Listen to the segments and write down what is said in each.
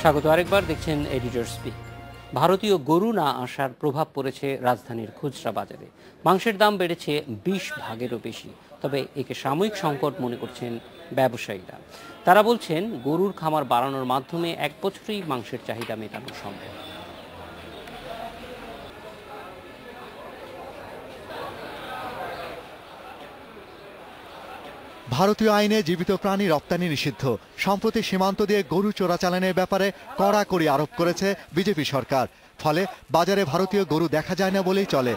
স্বাগত আরেকবার, দেখছেন এডিটর স্পিক। ভারতীয় গরু না আসার প্রভাব পড়েছে রাজধানীর খুচরা বাজারে। মাংসের দাম বেড়েছে 20 ভাগেরও বেশি। তবে একে সাময়িক সংকট মনে করছেন ব্যবসায়ীরা। তারা বলছেন গরুর খামার বাড়ানোর মাধ্যমে 1 বছরেই মাংসের চাহিদা মেটানো সম্ভব। ভারতীয় আইনে জীবিত প্রাণী রপ্তানি নিষিদ্ধ। সম্প্রতি সীমান্ত দিয়ে গরু চোরাচালানের ব্যাপারে কড়াকড়ি আরোপ করেছে বিজেপি সরকার। ফলে বাজারে ভারতীয় গরু দেখা যায় না বলেই চলে।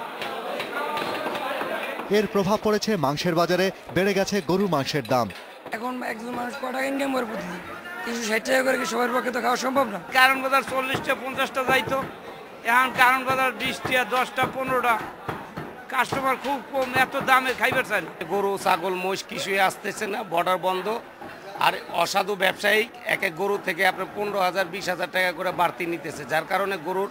এর প্রভাব পড়েছে মাংসের বাজারে, বেড়ে গেছে গরু মাংসের দাম। এখন একজন মানুষ কত টাকা ইনকাম করে প্রতিদিন? 360 টাকা করে কি সবার পক্ষে তো খাওয়া সম্ভব না। কারণ বাজার 40টা 50টা যাইতো, এখন কারণ বাজার 20টা 10টা 15টা। কাস্টমার খুব কম, এত দামে খাইবার চাই না। গরু ছাগল মোষ কিছুই আসতেছে না, বর্ডার বন্ধ। আর অসাধু ব্যবসায়ী এক এক গরু থেকে আপনার 15,000 20,000 টাকা করে বাড়তি নিতেছে, যার কারণে গরুর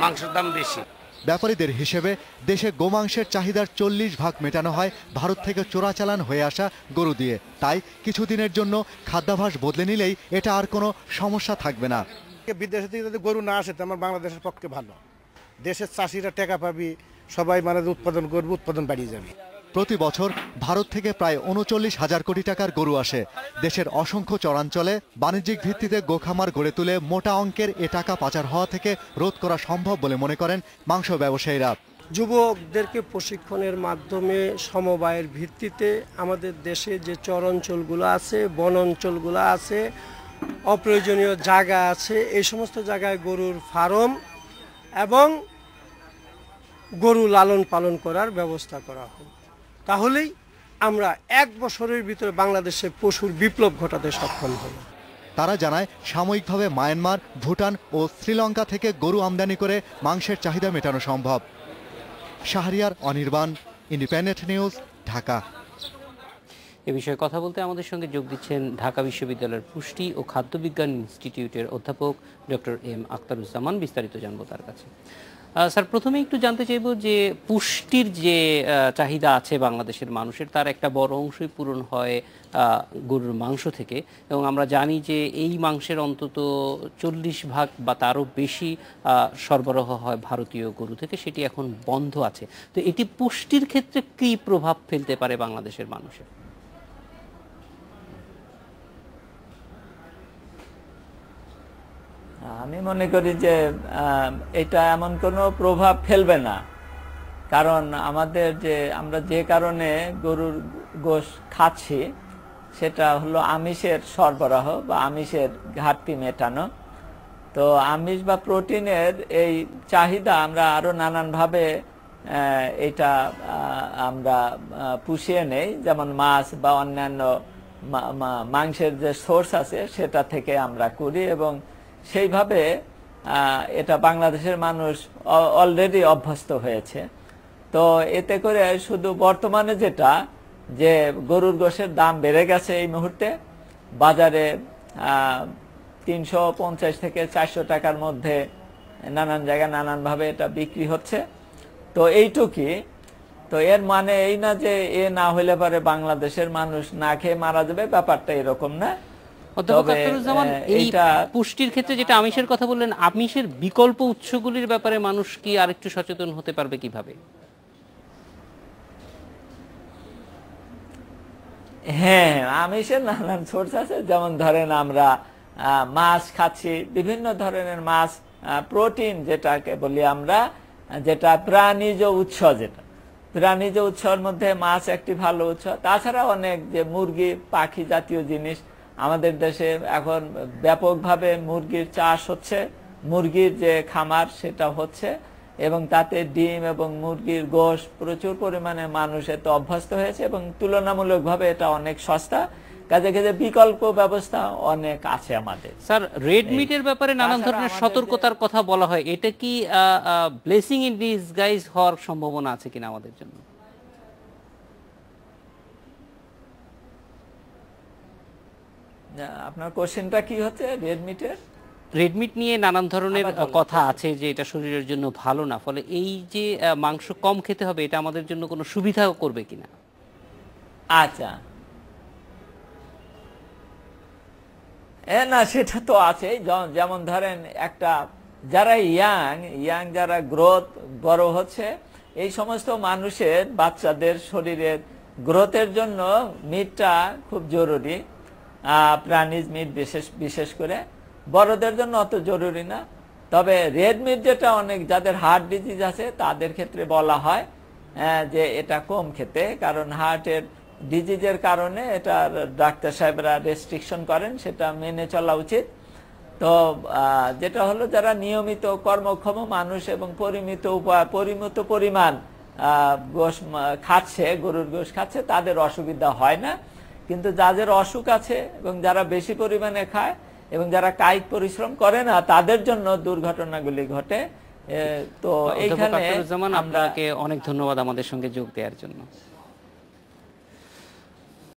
মাংসের দাম বেশি। ব্যাপারীদের হিসেবে দেশে গোমাংসের চাহিদার 40 ভাগ মেটানো হয় ভারত থেকে চোরাচালান হয়ে আসা গরু দিয়ে। তাই কিছুদিনের জন্য খাদ্যাভ্যাস বদলে নিলেই এটা আর কোনো সমস্যা থাকবে না। বিদেশ থেকে যদি গরু না আসে তো আমার বাংলাদেশের পক্ষে ভালো। দেশের চাষিরা টাকা পাবি, সবাই মানে উৎপাদন করবে, উৎপাদন বাড়িয়ে যাবে। প্রতি বছর ভারত থেকে প্রায় 39,000 কোটি টাকার গরু আসে। দেশের অসংখ্য চরাঞ্চলে বাণিজ্যিক ভিত্তিতে গোখামার গড়ে তুলে মোটা অঙ্কের এ টাকা পাচার হওয়া থেকে রোধ করা সম্ভব বলে মনে করেন মাংস ব্যবসায়ীরা। যুবকদেরকে প্রশিক্ষণের মাধ্যমে সমবায়ের ভিত্তিতে আমাদের দেশে যে চরাঞ্চলগুলো আছে, বন অঞ্চলগুলো আছে, অপ্রয়োজনীয় জায়গা আছে, এই সমস্ত জায়গায় গরুর ফার্ম এবং গরু লালন পালন করার ব্যবস্থা করা হয়। তাহলেই আমরা 1 বছরের ভিতরে বাংলাদেশে পশুর বিপ্লব ঘটাতে সক্ষম হব। তারা জানায় সাময়িকভাবে মায়ানমার, ভুটান ও শ্রীলঙ্কা থেকে গরু আমদানি করে মাংসের চাহিদা মেটানো সম্ভব। Shahriar Anirban, Independent News, Dhaka. এ বিষয়ে কথা বলতে আমাদের সঙ্গে যোগ দিচ্ছেন ঢাকা বিশ্ববিদ্যালয়ের পুষ্টি ও খাদ্য বিজ্ঞান ইনস্টিটিউটের অধ্যাপক ডক্টর এম আখতারুজ্জামান। বিস্তারিত জানবো তার কাছে। স্যার, প্রথমে একটু জানতে চাইব যে পুষ্টির যে চাহিদা আছে বাংলাদেশের মানুষের, তার একটা বড় অংশই পূরণ হয় গরুর মাংস থেকে, এবং আমরা জানি যে এই মাংসের অন্তত 40 ভাগ বা তারও বেশি সরবরাহ হয় ভারতীয় গরু থেকে, সেটি এখন বন্ধ আছে। তো এটি পুষ্টির ক্ষেত্রে কী প্রভাব ফেলতে পারে বাংলাদেশের মানুষের? আমি মনে করি যে এটা এমন কোনো প্রভাব ফেলবে না। কারণ আমরা যে কারণে গরুর গোশ খাচ্ছি সেটা হলো আমিষের সরবরাহ বা আমিষের ঘাটতি মেটানো। তো আমিষ বা প্রোটিনের এই চাহিদা আমরা আরো নানানভাবে এটা আমরা পুষিয়ে নেই, যেমন মাছ বা অন্যান্য মাংসের যে সোর্স আছে সেটা থেকে আমরা করি, এবং সেইভাবে এটা বাংলাদেশের মানুষ অলরেডি অভ্যস্ত হয়েছে। তো এতে করে শুধু বর্তমানে যেটা যে গরুর গোশের দাম বেড়ে গেছে, এই মুহূর্তে বাজারে 350 থেকে 400 টাকার মধ্যে নানান জায়গায় নানানভাবে এটা বিক্রি হচ্ছে। তো এইটুকুই। তো এর মানে এই না যে এ না হলে পরে বাংলাদেশের মানুষ না খেয়ে মারা যাবে, ব্যাপারটা এরকম না। পুষ্টির ক্ষেত্রে যেটা আমিষের কথা বললেন, আমিষের বিকল্প উৎসগুলির ব্যাপারে মানুষ কি আরেকটু সচেতন হতে পারবে কিভাবে? হ্যাঁ, আমিষের নানান সোর্স আছে। যেমন ধরেন আমরা মাছ খাচ্ছি, বিভিন্ন ধরনের মাছ, প্রোটিন যেটাকে বলি আমরা, যেটা প্রাণীজ উৎস, যেটা প্রাণীজ উৎসের মধ্যে মাছ একটি ভালো উৎস। তাছাড়া অনেক যে মুরগি, পাখি জাতীয় জিনিস, আমাদের দেশে এখন ব্যাপকভাবে মুরগির চাষ হচ্ছে, মুরগির যে খামার সেটা হচ্ছে, এবং তাতে ডিম এবং মুরগির গোশ প্রচুর পরিমাণে মানুষ এতে অভ্যস্ত হয়েছে, এবং তুলনামূলকভাবে এটা অনেক সস্তা। কাজে কাজে বিকল্প ব্যবস্থা অনেক আছে আমাদের। স্যার, রেড মিটের ব্যাপারে নানান ধরনের সতর্কতার কথা বলা হয়, এটা কি ব্লেসিং ইন ডিসগাইজ হওয়ার সম্ভাবনা আছে কিনা আমাদের জন্য? আপনার কোশ্চেনটা কি হচ্ছে? রেডমিট নিয়ে নানান ধরনের কথা আছে যে এটা শরীরের জন্য ভালো না, ফলে এই যে মাংস কম খেতে হবে, এটা আমাদের জন্য কোনো সুবিধা করবে কিনা? আচ্ছা, না সেটা তো আছে, যেমন ধরেন একটা যারা ইয়াং যারা গ্রোথ বড় হচ্ছে, এই সমস্ত মানুষের বাচ্চাদের শরীরের গ্রোথের জন্য মিটটা খুব জরুরি, প্রাণীজ মিট বিশেষ করে। বড়দের জন্য অত জরুরি না, তবে রেড মিট যেটা অনেক যাদের হার্ট ডিজিজ আছে তাদের ক্ষেত্রে বলা হয় যে এটা কম খেতে, কারণ হার্টের ডিজিজের কারণে এটা ডাক্তার সাহেবরা রেস্ট্রিকশন করেন, সেটা মেনে চলা উচিত। তো যেটা হলো যারা নিয়মিত কর্মক্ষম মানুষ এবং পরিমিত পরিমাণ গোশ খাচ্ছে, গরুর গোশ খাচ্ছে, তাদের অসুবিধা হয় না। কিন্তু যাদের অসুখ আছে এবং যারা বেশি পরিমাণে খায় এবং যারা কায়িক পরিশ্রম করে না, তাদের জন্য দুর্ঘটনাগুলি ঘটে। তো এইখানে আপনাকে অনেক ধন্যবাদ আমাদের সঙ্গে যোগ দেওয়ার জন্য।